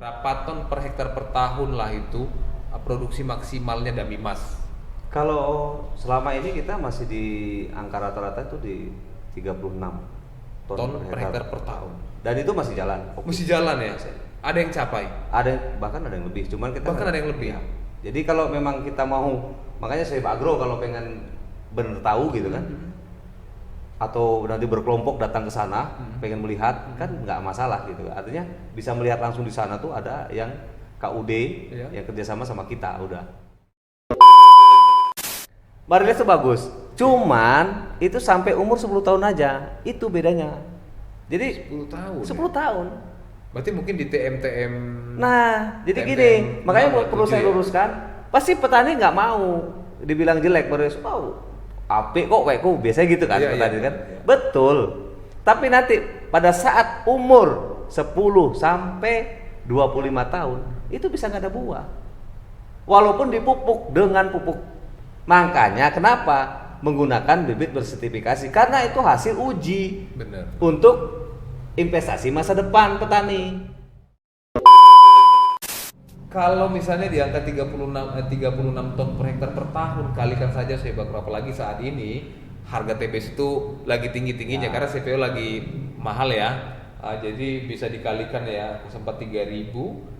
Berapa ton per hektar per tahun lah itu produksi maksimalnya Dami Mas? Kalau selama ini kita masih di angka rata-rata itu di 36 Ton per hektar per tahun. Dan itu masih jalan. Masih jalan ya? Ada yang capai? Bahkan ada yang lebih. Cuman kita Bahkan ada yang lebih. Ya. Jadi kalau memang kita mau, makanya saya agro kalau pengen bener tahu gitu kan, atau nanti berkelompok datang ke sana, pengen melihat kan nggak masalah gitu. Artinya bisa melihat langsung di sana tuh ada yang KUD yang kerjasama sama kita udah. Marilis itu bagus, cuman itu sampai umur 10 tahun aja, itu bedanya. Jadi 10 tahun. 10 tahun. Berarti mungkin di TM-TM. Nah, jadi gini, makanya perlu saya luruskan. Pasti petani nggak mau dibilang jelek, Marilis. Oh, apik kok, weku biasanya gitu kan petani kan. Betul. Tapi nanti pada saat umur 10 sampai 25 tahun, itu bisa nggak ada buah. Walaupun dipupuk dengan pupuk. Makanya kenapa menggunakan bibit bersertifikasi, karena itu hasil uji. Bener. Untuk investasi masa depan petani. Kalau misalnya di angka 36 ton per hektar per tahun, kalikan saja saya bakar, apalagi saat ini harga TBS itu lagi tinggi-tingginya karena CPO lagi mahal ya. Jadi bisa dikalikan ya, sempat 3.000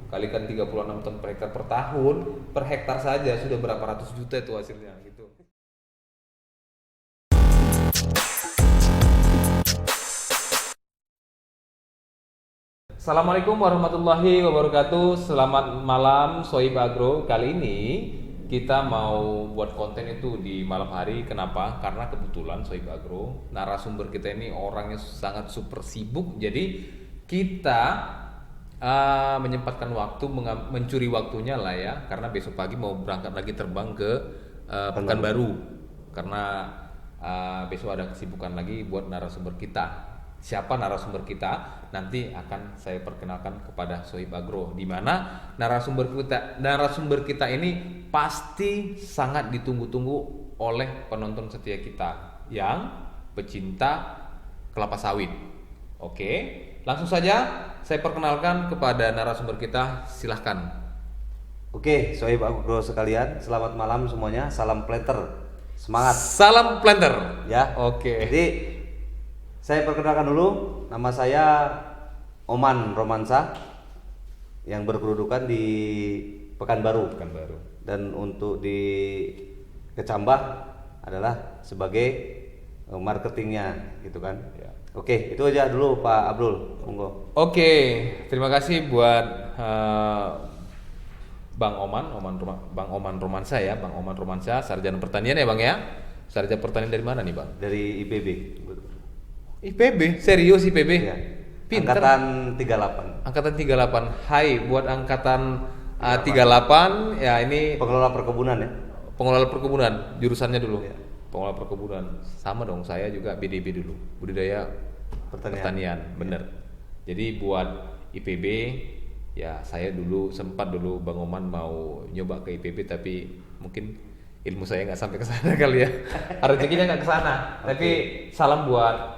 kalikan 36 ton per hektar per tahun, per hektar saja sudah berapa ratus juta itu hasilnya gitu. Assalamualaikum warahmatullahi wabarakatuh. Selamat malam Sohib Agro. Kali ini kita mau buat konten itu di malam hari. Kenapa? Karena kebetulan Sohib Agro, narasumber kita ini orangnya sangat super sibuk. Jadi kita menyempatkan waktu, mencuri waktunya lah ya, karena besok pagi mau berangkat lagi terbang ke Pekanbaru. Karena besok ada kesibukan lagi buat narasumber kita. Siapa narasumber kita? Nanti akan saya perkenalkan kepada Sohib Agro, di mana narasumber kita ini pasti sangat ditunggu-tunggu oleh penonton setia kita yang pecinta kelapa sawit. Oke, langsung saja saya perkenalkan kepada narasumber kita, silahkan. Oke, Sohib Agro sekalian, selamat malam semuanya. Salam planter, semangat. Salam planter. Ya. Oke. Jadi saya perkenalkan dulu, nama saya Oman Romansa yang berkedudukan di Pekanbaru. Dan untuk di Kecambah adalah sebagai marketingnya gitu kan. Ya. Oke, itu aja dulu Pak Abdul, monggo. Oke, terima kasih buat Bang Oman Romansa ya, Bang Oman Romansa, sarjana pertanian ya Bang ya. Sarjana pertanian dari mana nih Bang? Dari IPB. IPB? Serius IPB? Ya. Pinter. Angkatan 38. Angkatan 38. Hai buat angkatan 38 ya, ini pengelola perkebunan ya. Pengelola perkebunan, jurusannya dulu. Ya. Pengelola perkebunan. Sama dong, saya juga BDB dulu. Budidaya pertanian, bener. Jadi buat IPB ya, saya sempat dulu Bang Oman mau nyoba ke IPB, tapi mungkin ilmu saya nggak sampai ke sana kali ya. Rezekinya nggak ke sana. Tapi salam buat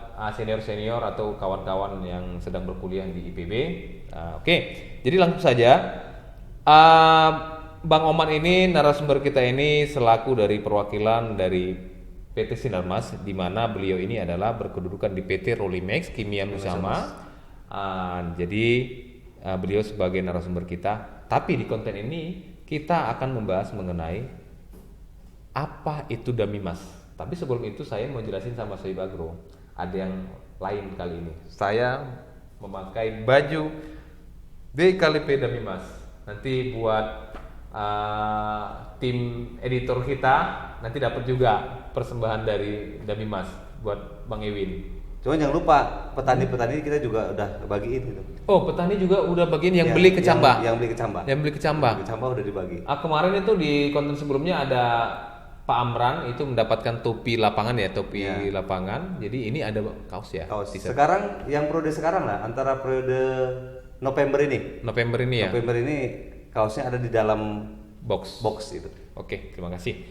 senior atau kawan-kawan yang sedang berkuliah di IPB. Oke, jadi langsung saja. Bang Oman ini, narasumber kita ini selaku dari perwakilan dari PT Sinarmas, di mana beliau ini adalah berkedudukan di PT Rolimex Kimia Nusama. Jadi beliau sebagai narasumber kita. Tapi di konten ini kita akan membahas mengenai apa itu Dami Mas. Tapi sebelum itu saya mau jelasin sama Sohib Agro. Ada yang lain kali ini. Saya memakai baju DKLP Dami Mas. Nanti buat tim editor kita nanti dapat juga persembahan dari Dami Mas buat Bang Ewin. Cuman jangan lupa petani-petani kita juga udah bagiin gitu. Oh, petani juga udah bagiin yang beli kecambah. Yang beli kecambah. Yang beli kecambah. Kecambah udah dibagi. Kemarin itu di konten sebelumnya ada Pak Amran itu mendapatkan topi lapangan ya, lapangan. Jadi ini ada kaos ya. Kaos. Sekarang yang periode sekarang lah, antara periode November ini ya. November ini kaosnya ada di dalam box itu. Oke, terima kasih.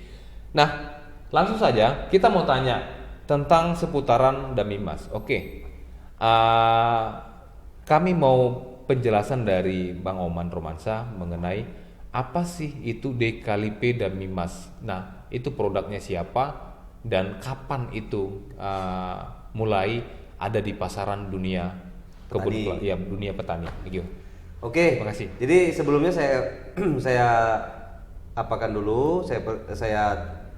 Nah, langsung saja kita mau tanya tentang seputaran Dami Mas. Oke. Kami mau penjelasan dari Bang Oman Romansa mengenai apa sih itu Decalipe dan Mimas. Nah, itu produknya siapa dan kapan itu mulai ada di pasaran dunia kebun ya, dunia petani. Gitu. Oke. Terima kasih. Jadi sebelumnya saya apakan dulu, saya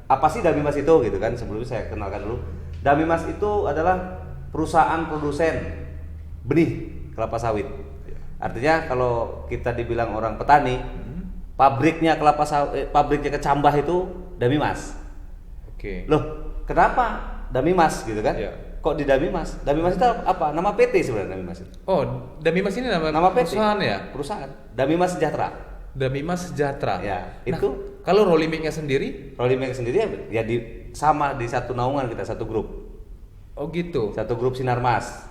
apa sih Damimas itu gitu kan? Sebelumnya saya kenalkan dulu. Damimas itu adalah perusahaan produsen benih kelapa sawit. Artinya kalau kita dibilang orang petani, pabriknya kelapa sawit, pabriknya kecambah itu Damimas. Oke. Loh, kenapa Damimas gitu kan? Ya. Kok di Damimas? Damimas itu apa? Nama PT sebenarnya Damimas itu. Oh, Damimas ini nama PT. perusahaan ya? Perusahaan. Damimas Sejahtera. Damimas Sejahtera. Ya, nah, itu kalau Rolimix-nya sendiri? Rolimix sendiri ya sama di satu naungan kita, satu grup. Oh gitu. Satu grup Sinarmas.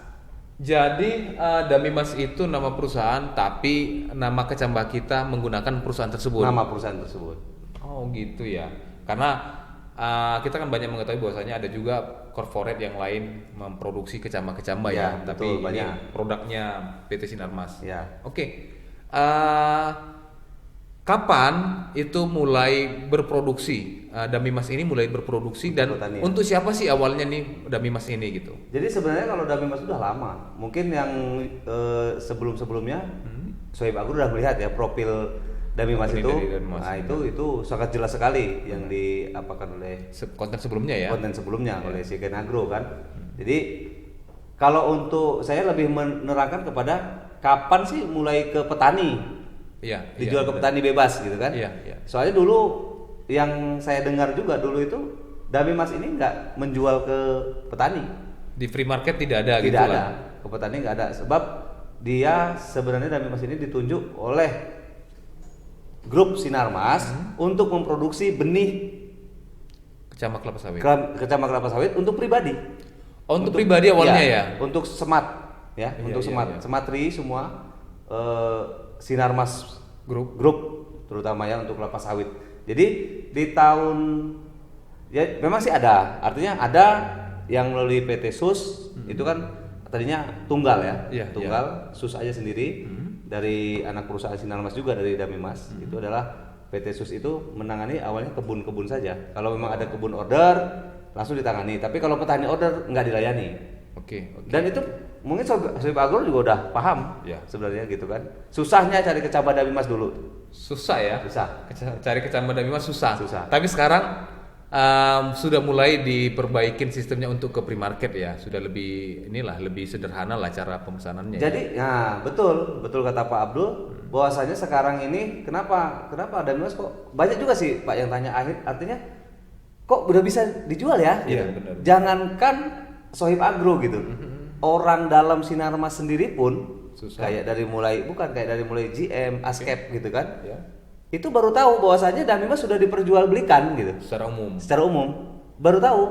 Jadi Damimas itu nama perusahaan, tapi nama kecambah kita menggunakan perusahaan tersebut. Nama perusahaan tersebut. Oh gitu ya. Karena kita kan banyak mengetahui bahwasanya ada juga corporate yang lain memproduksi kecambah-kecambah ya, tapi betul, ini banyak. produknya PT Sinarmas. Ya. Oke. Kapan itu mulai berproduksi? Damimas ini mulai berproduksi dan petani, untuk siapa sih awalnya nih Damimas ini gitu? Jadi sebenarnya kalau Damimas sudah lama. Mungkin yang sebelum-sebelumnya Sohib Agro udah melihat ya profil Damimas Ini itu. dari Damimas. Nah, itu sangat jelas sekali yang diapakan oleh Konten sebelumnya ya? konten sebelumnya oleh Sigen Agro kan. Jadi kalau untuk saya lebih menerangkan kepada kapan sih mulai ke petani? Iya. Dijual ke betul. petani bebas gitu kan? Iya, iya. Soalnya dulu yang saya dengar juga dulu itu Damimas ini nggak menjual ke petani. Di free market tidak ada Tidak gitu ada. lah. Ke petani nggak ada. Sebab dia sebenarnya Damimas ini ditunjuk oleh grup Sinarmas untuk memproduksi benih Kecambah kelapa sawit. kecambah kelapa sawit untuk pribadi. Oh, untuk pribadi awalnya ya? Untuk semat ya, Iya, untuk iya, semat. iya. Sematri semua Sinarmas Grup. terutama ya untuk kelapa sawit. Jadi di tahun ya memang sih ada, artinya ada yang melalui PT SUS itu kan tadinya tunggal ya, Iya, tunggal SUS aja sendiri dari anak perusahaan Sinarmas juga dari Damimas. Itu adalah PT SUS itu menangani awalnya kebun-kebun saja. Kalau memang ada kebun order langsung ditangani, tapi kalau petani order nggak dilayani. Oke. Dan itu mungkin Sohib Agro juga udah paham Ya. sebenarnya gitu kan. Susahnya cari kecambah Damimas dulu. Susah ya? Susah. Cari kecambah Damimas susah. Susah. Tapi sekarang sudah mulai diperbaikin sistemnya untuk ke free market ya. Sudah lebih lebih sederhana lah cara pemesanannya. Jadi, nah betul kata Pak Abdul, bahwasanya sekarang ini kenapa Damimas kok banyak juga sih Pak yang tanya artinya kok udah bisa dijual ya? Iya, Gitu. benar. Jangankan Sohib Agro gitu, orang dalam Sinarmas sendiri pun Susah. kayak dari mulai GM, ASCAP gitu kan, Ya. itu baru tahu bahwasanya Damimas sudah diperjualbelikan gitu. Secara umum. Secara umum baru tahu.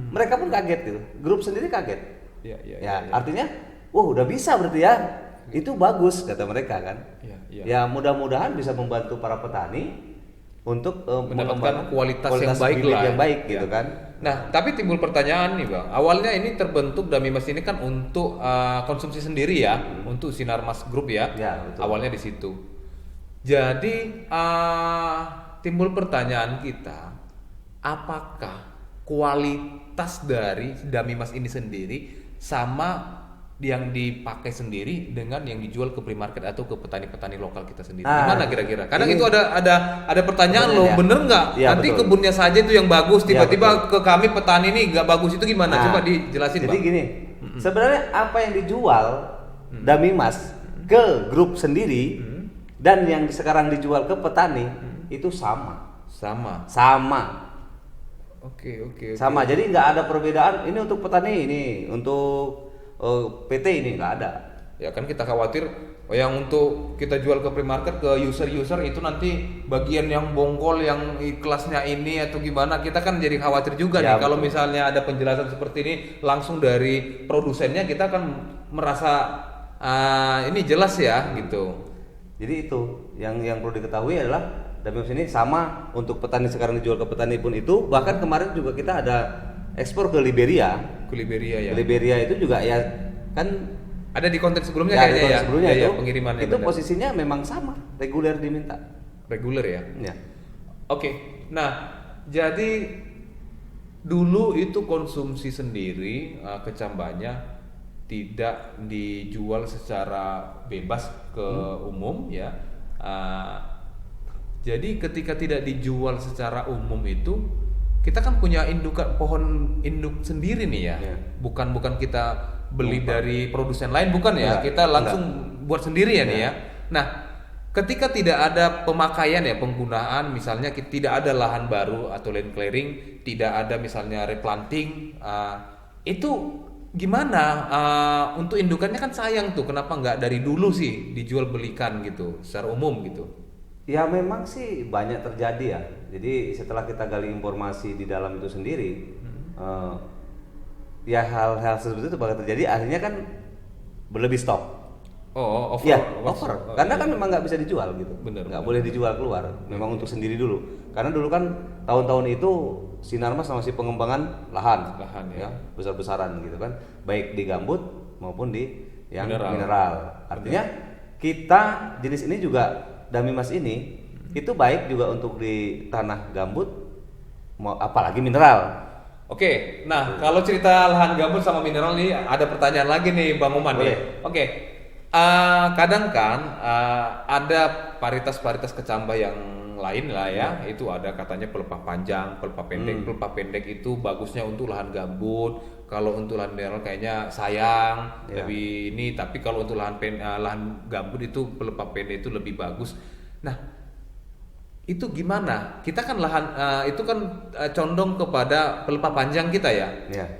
Mereka pun kaget gitu, grup sendiri kaget. Iya, Ya, artinya, wah udah bisa berarti ya. Itu bagus kata mereka kan. Iya, iya. Ya mudah-mudahan bisa membantu para petani untuk Mendapatkan mengembangkan kualitas yang baik bibit lah. yang baik Ya. gitu kan. Nah, tapi timbul pertanyaan nih Bang. Awalnya ini terbentuk Damimas ini kan untuk konsumsi sendiri ya, untuk Sinarmas Group ya. Ya, betul. Awalnya di situ. Jadi timbul pertanyaan kita, apakah kualitas dari Damimas ini sendiri sama yang dipakai sendiri dengan yang dijual ke free market atau ke petani-petani lokal kita sendiri? Gimana kira-kira? Kadang ini- itu ada pertanyaan loh, ya. bener nggak? Ya, Nanti betul. kebunnya saja itu yang bagus, Ya, tiba-tiba ke kami petani ini nggak bagus, itu gimana? Nah, Coba dijelasin jadi Bang. gini, sebenarnya apa yang dijual Damimas ke grup sendiri dan yang sekarang dijual ke petani itu sama. Sama. Oke. Sama, jadi nggak ada perbedaan. Ini untuk petani, ini untuk PT ini nggak ada. Ya kan kita khawatir yang untuk kita jual ke free market ke user itu nanti bagian yang bongkol yang kelasnya ini atau gimana, kita kan jadi khawatir juga Ya, nih kalau betul. misalnya ada penjelasan seperti ini langsung dari produsennya, kita kan merasa ini jelas ya gitu. Jadi itu yang perlu diketahui adalah Damimas ini sama untuk petani sekarang dijual ke petani pun itu. Bahkan kemarin juga kita ada ekspor ke Liberia. Ke Liberia ya. Liberia itu juga ya kan Ada di konten sebelumnya Ya, di kayaknya konten ya. sebelumnya Ya, itu, pengirimannya itu benar. posisinya memang sama, reguler diminta. Reguler ya. Ya. Oke. Nah, jadi dulu itu konsumsi sendiri kecambahnya tidak dijual secara bebas ke umum ya. Jadi ketika tidak dijual secara umum itu kita kan punya indukan pohon induk sendiri nih ya. Ya. Bukan kita beli dari produsen lain bukan ya. Enggak, Kita langsung buat sendiri ya nih ya. Nah, ketika tidak ada pemakaian ya penggunaan misalnya tidak ada lahan baru atau land clearing, tidak ada misalnya replanting, itu gimana untuk indukannya kan sayang tuh, kenapa nggak dari dulu sih dijual belikan gitu secara umum gitu? Ya memang sih banyak terjadi ya. Jadi setelah kita gali informasi di dalam itu sendiri, ya hal-hal seperti itu bakal terjadi. Akhirnya kan berlebih stok. Oh, over. Ya, over. Karena kan memang nggak bisa dijual gitu. Bener, Nggak bener. boleh dijual keluar. Memang untuk sendiri dulu. Karena dulu kan tahun-tahun itu Sinarmas masih pengembangan lahan ya. besar-besaran gitu kan. Baik di gambut maupun di yang Mineral. mineral. Artinya kita jenis ini juga Damimas ini itu baik juga untuk di tanah gambut, apalagi mineral. Oke, nah kalau cerita lahan gambut sama mineral nih ada pertanyaan lagi nih Bang Uman Boleh. nih. Oke, kadang kan ada paritas-paritas kecambah yang lain lah ya, itu ada katanya pelepah panjang, pelepah pendek. Pelepah pendek itu bagusnya untuk lahan gambut, kalau untuk lahan mineral kayaknya sayang, lebih ini. Tapi kalau untuk lahan gambut itu pelepah pendek itu lebih bagus. Nah, itu gimana? Kita kan lahan itu kan condong kepada pelepah panjang kita ya.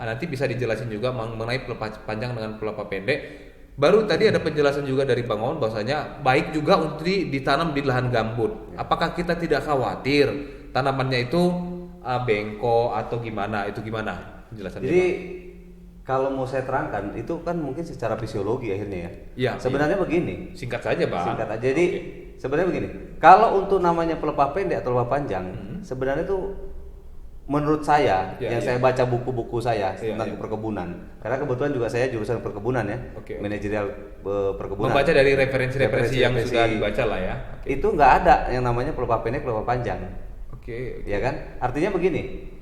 Nanti bisa dijelasin juga mengenai pelepah panjang dengan pelepah pendek. Baru tadi ada penjelasan juga dari Bang On bahwasanya baik juga untuk ditanam di lahan gambut. Apakah kita tidak khawatir tanamannya itu bengkok atau gimana? Itu gimana penjelasannya? Jadi kalau mau saya terangkan itu kan mungkin secara fisiologi akhirnya ya. Iya. Sebenarnya begini. Singkat saja, Bang. Singkat aja. Jadi sebenarnya begini. Kalau untuk namanya pelepah pendek atau pelepah panjang, sebenarnya itu menurut saya saya baca buku-buku saya tentang perkebunan. Karena kebetulan juga saya jurusan perkebunan ya. Manajerial perkebunan. Membaca dari referensi-referensi yang sudah dibaca lah ya. Itu nggak ada yang namanya pelepah pendek, pelepah panjang. Oke. Ya kan? Artinya begini.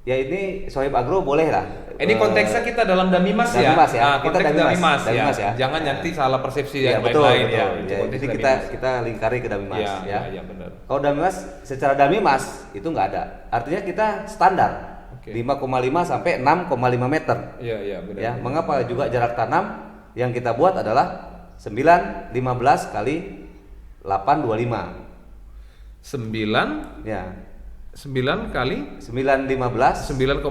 Ya ini Sohib Agro boleh lah. Ini konteksnya kita dalam Damimas ya. Damimas ya. Konteks Kita Damimas Damimas ya. Jangan nanti salah persepsi yang betul, lain-lain betul. ya. Ya, Konteks jadi Damimas. kita lingkari ke Damimas ya. Iya, benar. Kalau Damimas secara Damimas itu nggak ada. Artinya kita standar 5,5 sampai 6,5 meter. Iya, benar. Ya, mengapa juga jarak tanam yang kita buat adalah 9 15 kali 8 25. 9 Ya. 9 kali 9 15 9,15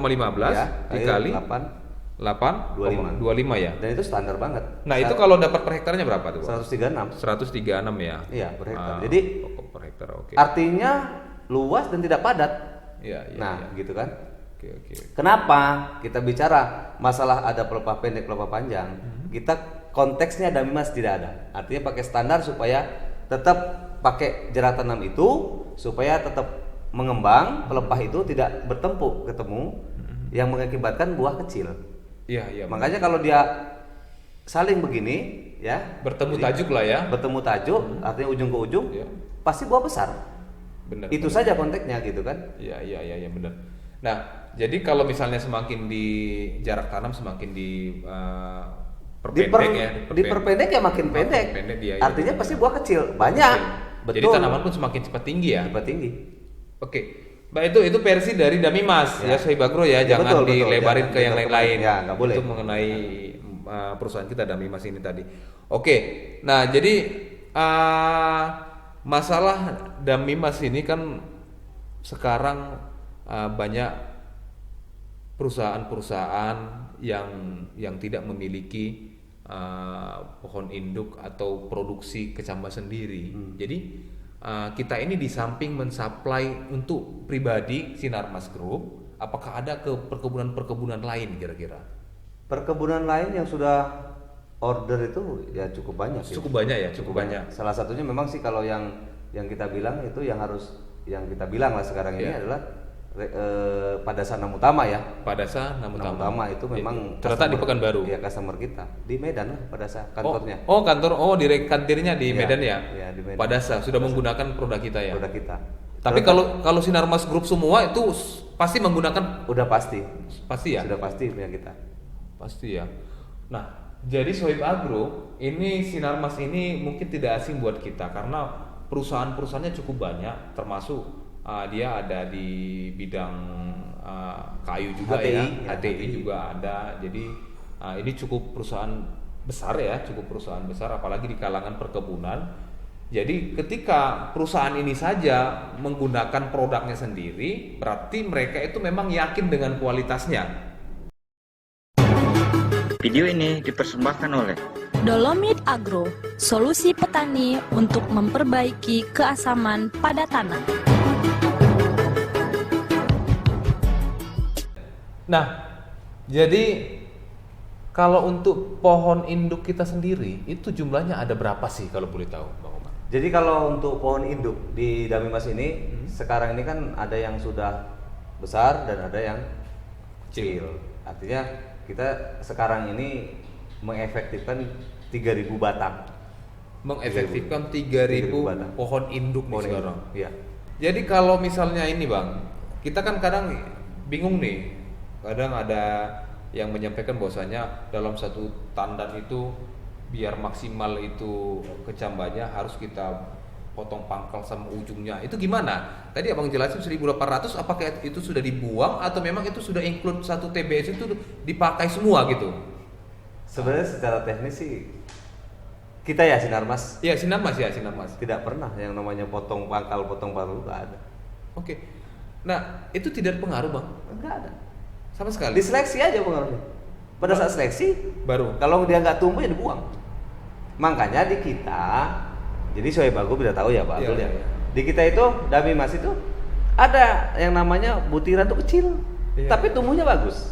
ya, dikali 8 25 ya. dan itu standar banget. Nah, itu kalau dapat per hektarnya berapa tuh, Bang? 136. 136 ya. Iya, per hektar. Jadi per hektar, oke. artinya luas dan tidak padat. Iya. Gitu kan. Oke. Kenapa kita bicara masalah ada pelepah pendek, pelepah panjang? Kita konteksnya Damimas tidak ada. Artinya pakai standar supaya tetap pakai jarak tanam itu supaya tetap mengembang, pelepah itu tidak bertempuk ketemu yang mengakibatkan buah kecil. Iya. Makanya kalau dia saling begini ya, Bertemu tajuk lah ya. bertemu tajuk, artinya ujung ke ujung, pasti buah besar. Benar. Itu saja konteksnya gitu kan. Iya, benar. Nah, jadi kalau misalnya semakin di jarak tanam semakin Diperpendek ya makin pendek. Artinya pasti buah kecil, banyak. Betul. Jadi tanaman pun semakin cepat tinggi ya. Cepat tinggi. Oke. Mbak, itu versi dari Damimas ya, Sohib Agro ya, jangan betul. dilebarin Jangan ke yang lain-lain. Ya, nggak boleh. Itu mengenai perusahaan kita Damimas ini tadi. Oke. Nah, jadi masalah Damimas ini kan sekarang banyak perusahaan-perusahaan yang tidak memiliki pohon induk atau produksi kecambah sendiri. Jadi kita ini di samping mensuplai untuk pribadi Sinarmas Group, apakah ada ke perkebunan-perkebunan lain kira-kira? Perkebunan lain yang sudah order itu ya cukup banyak. Cukup banyak ya, cukup banyak. Salah satunya memang sih kalau yang kita bilang itu yang kita bilang lah sekarang ini adalah pada Sana Utama ya. Pada Sana Utama itu memang terletak di Pekanbaru. Iya, customer kita. Di Medan lah pada saat kantornya. Kantor kantornya di Medan ya? Iya, di Medan. Pada saat sudah menggunakan produk kita ya. Produk kita. Tapi kalau Sinarmas Group semua itu pasti menggunakan, udah pasti. Pasti ya? Sudah pasti punya kita. Pasti ya. Nah, jadi Sohib Agro ini Sinarmas ini mungkin tidak asing buat kita karena perusahaan-perusahaannya cukup banyak, termasuk dia ada di bidang kayu juga HTI, ya, HTI juga ada. Jadi ini cukup perusahaan besar ya, cukup perusahaan besar apalagi di kalangan perkebunan. Jadi ketika perusahaan ini saja menggunakan produknya sendiri, berarti mereka itu memang yakin dengan kualitasnya. Video ini dipersembahkan oleh Dolomit Agro, solusi petani untuk memperbaiki keasaman pada tanah. Nah, jadi kalau untuk pohon induk kita sendiri, itu jumlahnya ada berapa sih kalau boleh tahu, Bang Omar? Jadi kalau untuk pohon induk di Damimas ini, sekarang ini kan ada yang sudah besar dan ada yang kecil. Artinya kita sekarang ini mengefektifkan 3.000 batang. Mengefektifkan 3.000 batang. pohon induk nih sekarang. Iya. Jadi kalau misalnya ini Bang, kita kan kadang bingung nih. Kadang ada yang menyampaikan bahwasanya dalam satu tandan itu biar maksimal itu kecambannya harus kita potong pangkal sama ujungnya. Itu gimana? Tadi Abang jelasin 1.800, apakah itu sudah dibuang atau memang itu sudah include satu TBS itu dipakai semua gitu? Sebenarnya secara teknis sih kita ya Sinarmas. Iya, Sinarmas ya, Sinarmas. Tidak pernah yang namanya potong pangkal, potong paruh, nggak ada. Oke. Nah, itu tidak pengaruh, Bang? Nggak ada. Sama sekali. Diseleksi aja pengaruhnya. Pada saat seleksi baru. Kalau dia nggak tumbuh ya dibuang. Makanya di kita, jadi Sohib Agro bisa tahu ya Pak Abdul ya. Di kita itu Damimas itu ada yang namanya butiran tuh kecil, tapi tumbuhnya bagus.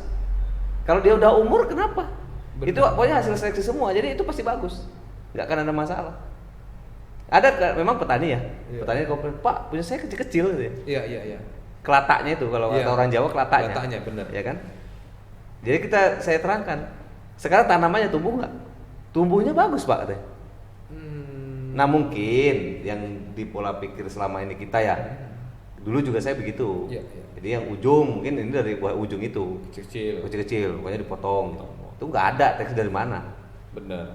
Kalau dia udah umur kenapa? Benar. Itu pokoknya hasil seleksi semua, jadi itu pasti bagus, nggak akan ada masalah. Ada memang petani ya, petani komplain, Pak punya saya kecil-kecil gitu ya. Iya. Kelataknya itu kalau kata orang Jawa kelataknya. Kelataknya benar. Ya kan? Jadi saya terangkan. Sekarang tanamannya tumbuh nggak? Tumbuhnya bagus Pak katanya. Nah mungkin yang di pola pikir selama ini kita ya, dulu juga saya begitu. Iya. Jadi yang ujung mungkin ini dari buah ujung itu kecil-kecil, pokoknya dipotong. Itu nggak ada teks dari mana. Bener.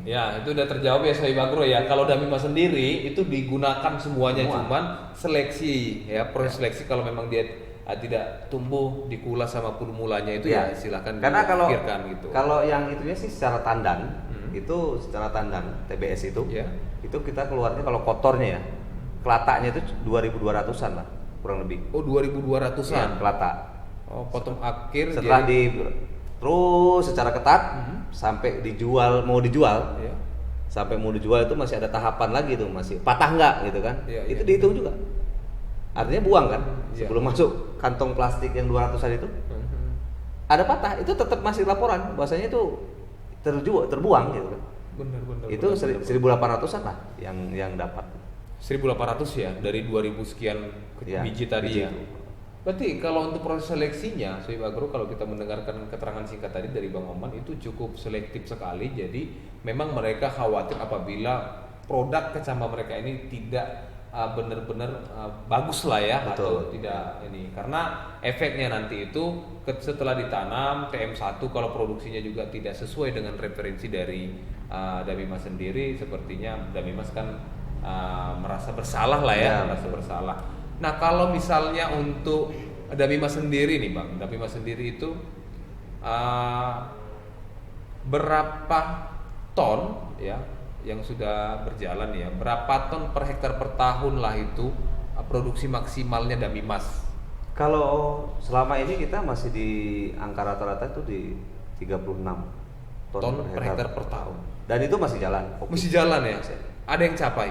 Ya itu udah terjawab ya Sohib Agro ya. Kalau Damimas sendiri itu digunakan semuanya. Cuman seleksi ya, proses seleksi kalau memang dia tidak tumbuh dikulas sama mulanya itu ya silakan dipikirkan gitu. Kalau yang itunya sih secara tandan, itu secara tandan TBS itu kita keluarnya kalau kotornya ya, kelataknya itu 2.200-an lah kurang lebih. Oh 2.200-an ya, kelatak. Oh potong akhir setelah terus secara ketat sampai mau dijual sampai mau dijual itu masih ada tahapan lagi tuh, masih patah nggak gitu kan, itu dihitung juga, artinya buang kan sebelum masuk kantong plastik yang 200-an itu ada patah, itu tetap masih laporan bahwasanya itu terbuang gitu kan. Bener. Itu 1.800-an lah yang dapat. 1.800 ya dari 2.000 sekian biji tadi ya. Berarti kalau untuk proses seleksinya, Sohib Agro kalau kita mendengarkan keterangan singkat tadi dari Bang Oman itu cukup selektif sekali. Jadi memang mereka khawatir apabila produk kecambah mereka ini tidak benar-benar bagus lah ya. Betul. Atau tidak ini, karena efeknya nanti itu setelah ditanam TM1 kalau produksinya juga tidak sesuai dengan referensi dari Damimas sendiri, sepertinya Damimas kan merasa bersalah lah ya, merasa bersalah. Nah kalau misalnya untuk Damimas sendiri nih Bang, Damimas sendiri itu berapa ton ya yang sudah berjalan ya, berapa ton per hektar per tahun lah itu produksi maksimalnya Damimas? Kalau selama ini kita masih di angka rata-rata itu di 36 ton per hektar per tahun. Dan itu masih jalan. Masih jalan ya? Ada yang capai?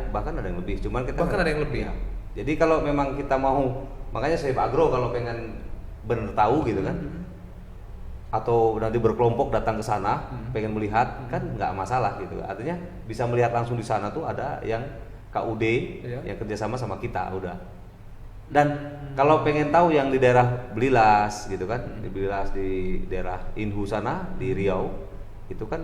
Bahkan ada yang lebih, cuman kita ada yang lebih. Ya. Jadi kalau memang kita mau, makanya Sohib Agro kalau pengen bener tahu gitu kan, atau nanti berkelompok datang ke sana, pengen melihat kan nggak masalah gitu. Artinya bisa melihat langsung di sana tuh ada yang KUD yang kerjasama sama kita udah. Dan kalau pengen tahu yang di daerah Belilas gitu kan, di Belilas di daerah Inhu sana di Riau itu kan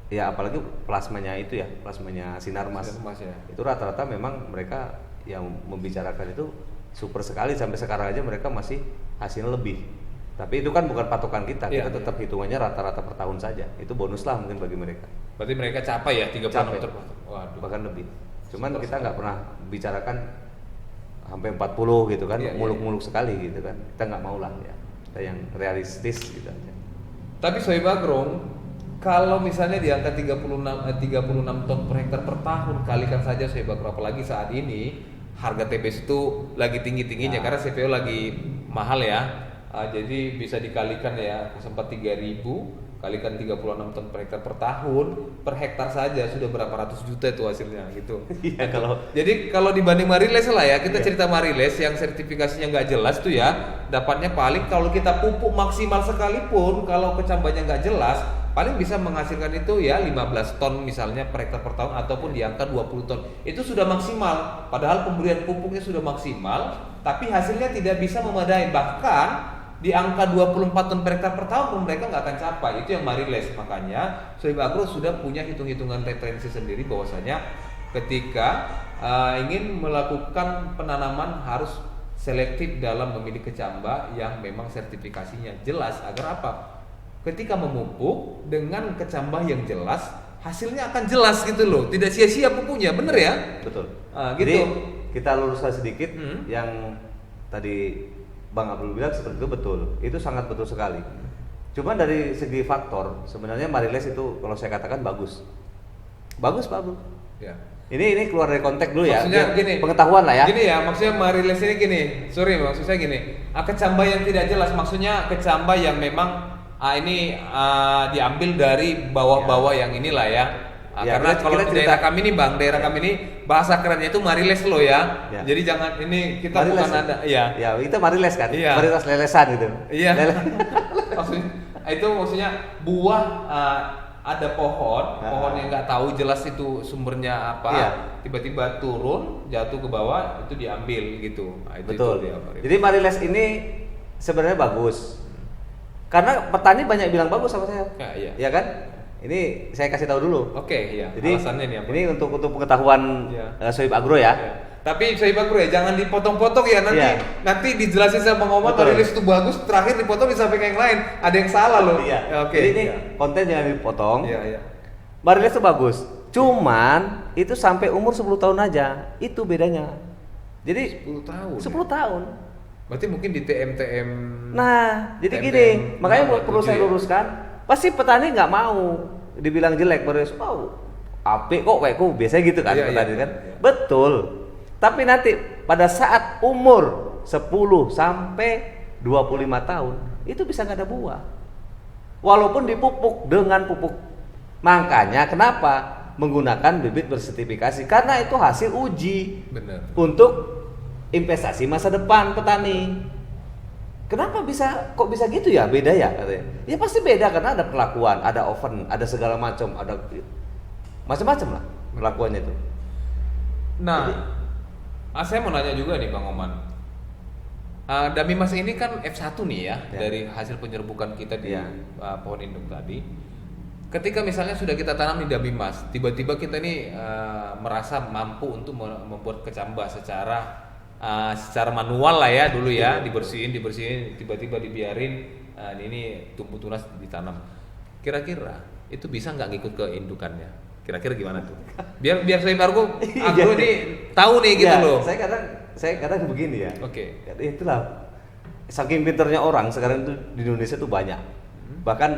ya apalagi plasmanya itu ya, plasmanya Sinarmas. Ya. Itu rata-rata memang mereka yang membicarakan itu super sekali, sampai sekarang aja mereka masih hasilnya lebih. Tapi itu kan bukan patokan kita, kita tetap hitungannya rata-rata per tahun saja. Itu bonus lah mungkin bagi mereka. Berarti mereka capai ya 36 Capai. Waduh. Bahkan lebih. Cuman kita nggak pernah bicarakan sampai 40 gitu kan, muluk-muluk sekali gitu kan. Kita nggak mau lah ya. Kita yang realistis gitu aja. Tapi Sohib Agrong, kalau misalnya di angka 36 ton per hektar per tahun, kalikan saja Sohib Agrong, apalagi saat ini harga TBS itu lagi tinggi-tingginya karena CPO lagi mahal ya. Jadi bisa dikalikan ya, sempat 3.000 kalikan 36 ton per hektar per tahun, per hektar saja sudah berapa ratus juta itu hasilnya gitu. Iya Jadi kalau dibanding Mariles lah ya, kita cerita Mariles yang sertifikasinya nggak jelas tuh ya, dapatnya paling kalau kita pupuk maksimal sekalipun, kalau kecambahnya nggak jelas, paling bisa menghasilkan itu ya 15 ton misalnya per hektar per tahun, ataupun di angka 20 ton. Itu sudah maksimal, padahal pemberian pupuknya sudah maksimal, tapi hasilnya tidak bisa memadai. Bahkan di angka 24 ton per hektar per tahun pun mereka nggak akan capai. Itu yang Mariles. Makanya Sohib Agro sudah punya hitung-hitungan referensi sendiri bahwasanya ketika ingin melakukan penanaman harus selektif dalam memilih kecambah yang memang sertifikasinya jelas. Agar apa? Ketika memupuk dengan kecambah yang jelas, hasilnya akan jelas gitu loh. Tidak sia-sia pupuknya, bener ya? Betul. Gitu. Jadi kita luruskan sedikit yang tadi Bang Abdul bilang seperti itu betul. Itu sangat betul sekali. Cuma dari segi faktor sebenarnya Mariles itu kalau saya katakan bagus. Bagus Pak Abdul. Ya. Ini keluar dari konteks dulu ya. Maksudnya gini, pengetahuan lah ya. Gini ya, maksudnya Mariles ini gini. Sorry, maksud saya gini. Kecambah yang tidak jelas, maksudnya kecambah yang memang ini diambil dari bawah-bawah yang inilah ya. Karena kalau di daerah kami ini Bang, kami ini bahasa kerennya itu Mariles loh ya. Jadi jangan ini kita Mariles, bukan ada ya. Ya, itu Mariles kan. Iya. Mariles lelesan gitu. Iya. maksudnya buah ada pohon yang nggak tahu jelas itu sumbernya apa, tiba-tiba turun jatuh ke bawah itu diambil gitu. Betul. Itu dia, jadi Mariles ini sebenarnya bagus. Karena petani banyak bilang bagus sama saya. Ya kan? Ini saya kasih tahu dulu. Oke, iya. Jadi alasannya nih apa? Ini untuk pengetahuan Sohib Agro ya. Tapi Sohib Agro ya, jangan dipotong-potong ya nanti dijelasin sama Bang Omar Mariles itu bagus, terakhir dipotong disampaikan yang lain. Ada yang salah loh. Jadi ini konten jangan dipotong. Mariles itu bagus. Cuman itu sampai umur 10 tahun aja. Itu bedanya. Jadi 10 tahun. 10 tahun. Berarti mungkin di TM. Nah, jadi gini, makanya perlu saya luruskan. Pasti petani nggak mau dibilang jelek, baru apik kok weku biasanya gitu kan petani kan. Betul. Tapi nanti pada saat umur 10 sampai 25 tahun itu bisa nggak ada buah. Walaupun dipupuk dengan pupuk. Makanya kenapa menggunakan bibit bersertifikasi? Karena itu hasil uji. Benar. Untuk investasi masa depan petani. Kenapa kok bisa gitu ya? Beda ya katanya. Ya pasti beda karena ada perlakuan, ada oven, ada segala macam, ada macam-macam lah perlakuannya itu. Nah, saya mau nanya juga nih Bang Oman. Damimas ini kan F1 nih ya, dari hasil penyerbukan kita di pohon induk tadi. Ketika misalnya sudah kita tanam di Damimas, tiba-tiba kita ini merasa mampu untuk membuat kecambah secara manual lah ya dulu ya, dibersihin tiba-tiba dibiarin ini tumbuh tunas ditanam. Kira-kira itu bisa nggak ngikut ke indukannya? Kira-kira gimana tuh? Biar Sohib Agro ini tahu nih gitu loh. Saya kadang begini ya. Oke. Itulah saking pinternya orang sekarang itu di Indonesia tuh banyak. Bahkan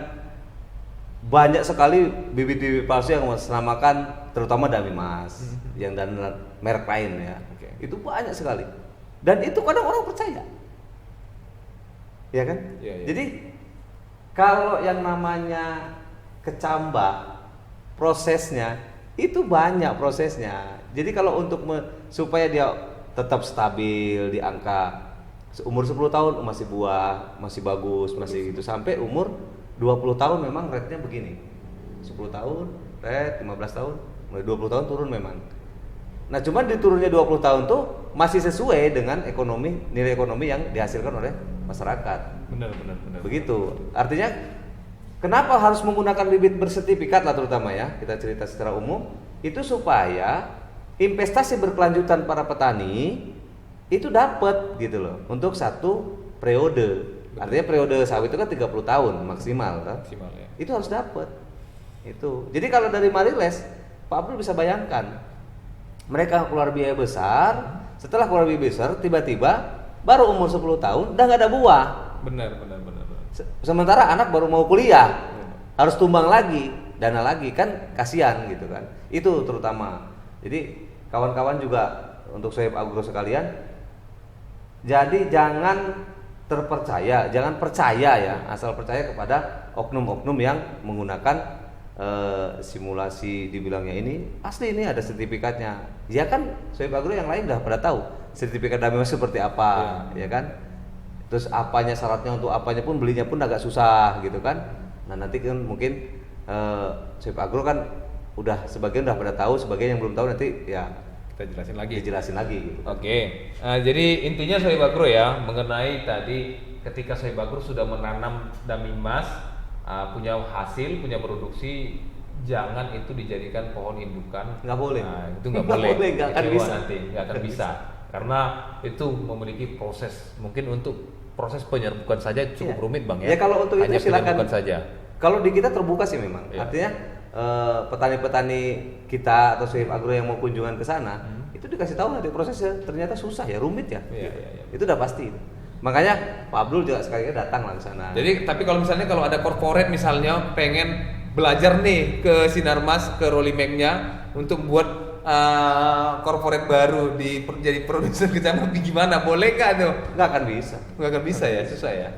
banyak sekali bibit-bibit palsu yang menamakan terutama Damimas yang dan merek lain ya. Itu banyak sekali. Dan itu kadang orang percaya. Ya kan? Jadi kalau yang namanya kecambah prosesnya itu banyak prosesnya. Jadi kalau untuk supaya dia tetap stabil di angka umur 10 tahun masih buah, masih bagus, masih gitu sampai umur 20 tahun memang rate-nya begini. 10 tahun, rate 15 tahun, mulai 20 tahun turun memang. Nah, cuman di turunnya 20 tahun tuh masih sesuai dengan nilai ekonomi yang dihasilkan oleh masyarakat. Benar. Begitu. Artinya kenapa harus menggunakan bibit bersertifikat lah terutama ya, kita cerita secara umum, itu supaya investasi berkelanjutan para petani itu dapat gitu loh untuk satu periode. Artinya periode sawit itu kan 30 tahun maksimal kan? Maksimal ya. Itu harus dapat. Itu. Jadi kalau dari Mariles, Pak Abdul bisa bayangkan mereka keluar biaya besar, setelah keluar biaya besar tiba-tiba baru umur 10 tahun udah nggak ada buah. Benar. Sementara anak baru mau kuliah, harus tumbang lagi, dana lagi, kan kasihan gitu kan. Itu terutama. Jadi kawan-kawan juga untuk Sohib Agro sekalian, jadi jangan percaya ya, asal percaya kepada oknum-oknum yang menggunakan simulasi, dibilangnya ini asli, ini ada sertifikatnya. Ya kan Sohib Agro yang lain udah pada tahu sertifikat Damimas seperti apa, ya kan. Terus apanya syaratnya, untuk apanya pun belinya pun agak susah gitu kan. Nah nanti kan mungkin Sohib Agro kan udah sebagian udah pada tahu, sebagian yang belum tahu nanti ya Kita jelasin lagi. gitu. Oke. Jadi intinya Sohib Agro ya mengenai tadi ketika Sohib Agro sudah menanam Damimas, punya hasil, punya produksi, jangan itu dijadikan pohon indukan. Nggak boleh. Nah, itu nggak boleh. Nggak akan Kecewa bisa. Nanti nggak akan bisa. Karena itu memiliki proses, mungkin untuk proses penyerbukan saja cukup Iya. rumit bang ya. Ya kalau untuk Hanya itu silakan. penyerbukan saja. Kalau di kita terbuka sih memang. Iya. Artinya petani-petani kita atau Sohib Agro yang mau kunjungan ke sana, itu dikasih tahu nanti prosesnya ternyata susah ya, rumit ya. Iya, gitu. iya. Itu udah pasti. Makanya Pak Abdul juga sekali-kali datang lah ke sana. Jadi tapi kalau misalnya kalau ada corporate misalnya pengen belajar nih ke Sinarmas, ke Rolimeg-nya untuk buat corporate baru jadi produser kecamatan gimana? Boleh nggak tuh? Nggak akan bisa. Nggak akan bisa ya, susah ya.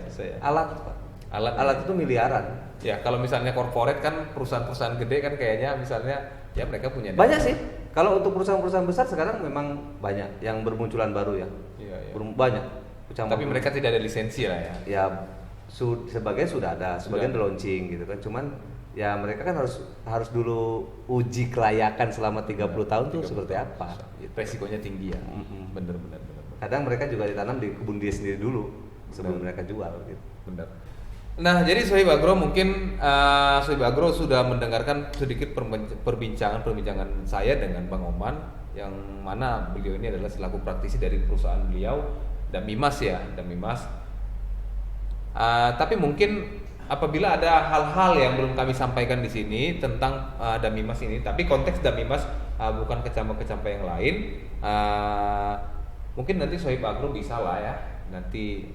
Alat Pak. Alat. Alat itu miliaran. Ya kalau misalnya corporate kan perusahaan-perusahaan gede kan kayaknya misalnya ya mereka punya Banyak sih. Kalau untuk perusahaan-perusahaan besar sekarang memang banyak yang bermunculan baru ya. Iya. Banyak. Tapi mereka tidak ada lisensi lah ya. Ya sebagian sudah ada, sebagian Sudah. launching gitu kan. Cuman ya mereka kan harus dulu uji kelayakan selama 30 tahun tuh 30 seperti tahun. apa. Resikonya tinggi ya. Bener. Kadang mereka juga ditanam di kebun dia sendiri dulu sebelum mereka jual gitu. Benar. Nah, jadi Sohib Agro mungkin Sohib Agro sudah mendengarkan sedikit perbincangan saya dengan Bang Oman, yang mana beliau ini adalah selaku praktisi dari perusahaan beliau Damimas ya, Damimas. Tapi mungkin apabila ada hal-hal yang belum kami sampaikan di sini tentang Damimas ini, tapi konteks Damimas bukan kecamatan yang lain, mungkin nanti Sohib Agro bisa lah ya nanti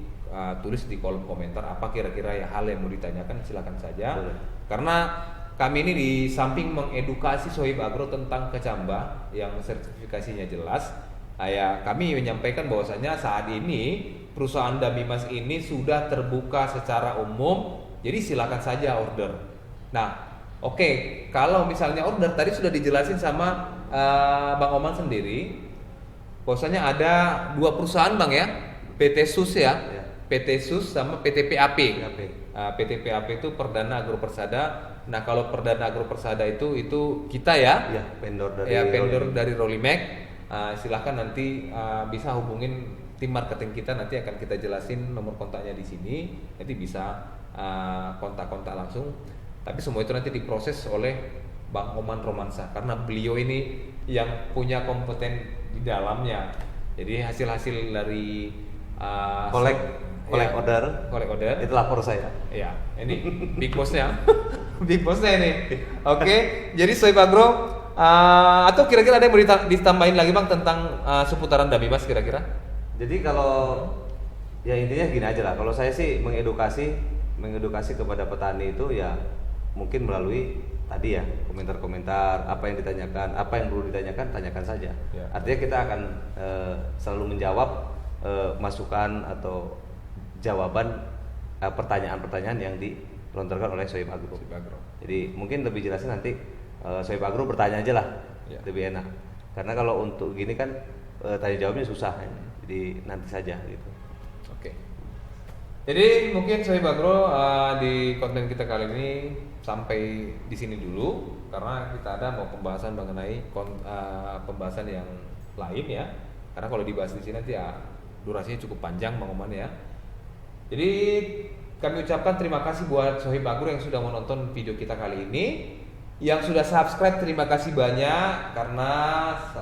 tulis di kolom komentar apa kira-kira ya hal yang mau ditanyakan, silakan saja. Boleh. Karena kami ini di samping mengedukasi Sohib Agro tentang kecamba yang sertifikasinya jelas, ya kami menyampaikan bahwasanya saat ini perusahaan Damimas ini sudah terbuka secara umum, jadi silakan saja order. Nah, oke, kalau misalnya order tadi sudah dijelasin sama Bang Oman sendiri, bahwasanya ada 2 perusahaan Bang ya, PT SUS ya. PT SUS sama PT PAP. PT PAP itu Perdana Agro Persada. Nah, kalau Perdana Agro Persada itu kita ya. Ya, vendor dari vendor dari Rolimeg. Silahkan nanti bisa hubungin tim marketing kita, nanti akan kita jelasin nomor kontaknya di sini. Nanti bisa kontak-kontak langsung. Tapi semua itu nanti diproses oleh Bang Oman Romansa karena beliau ini yang punya kompeten di dalamnya. Jadi hasil-hasil dari Collect order. Itu lapor saya. Ya, ini big bossnya, big bossnya ini. Oke, jadi Sohib Agro atau kira-kira ada yang mau ditambahin lagi Bang tentang seputaran Damimas kira-kira? Jadi kalau ya intinya gini aja lah. Kalau saya sih mengedukasi kepada petani itu ya mungkin melalui tadi ya komentar-komentar, apa yang ditanyakan, apa yang perlu ditanyakan, tanyakan saja. Ya. Artinya kita akan selalu menjawab masukan atau jawaban pertanyaan-pertanyaan yang dilontarkan oleh Sohib Agro. Jadi mungkin lebih jelasnya nanti Sohib Agro bertanya aja lah, Ya. lebih enak. Karena kalau untuk gini kan tanya jawabnya susah, jadi nanti saja gitu. Oke. Jadi mungkin Sohib Agro di konten kita kali ini sampai di sini dulu karena kita ada mau pembahasan mengenai pembahasan yang lain ya. karena kalau dibahas di sini nanti ya durasinya cukup panjang Bang Oman ya. Jadi kami ucapkan terima kasih buat Sohib Agro yang sudah menonton video kita kali ini. Yang sudah subscribe terima kasih banyak, karena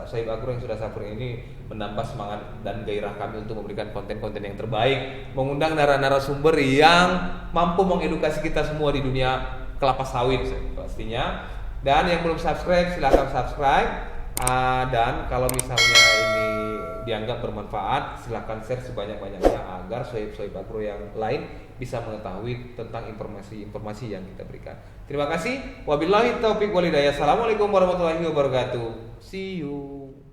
Sohib Agro yang sudah subscribe ini menambah semangat dan gairah kami untuk memberikan konten-konten yang terbaik, mengundang narasumber yang mampu mengedukasi kita semua di dunia kelapa sawit pastinya. Dan yang belum subscribe silahkan subscribe. Dan kalau misalnya ini dianggap bermanfaat, silahkan share sebanyak-banyaknya agar Sohib Agro yang lain bisa mengetahui tentang informasi-informasi yang kita berikan. Terima kasih. Wabillahi taufiq wal hidayah. Assalamualaikum warahmatullahi wabarakatuh. See you.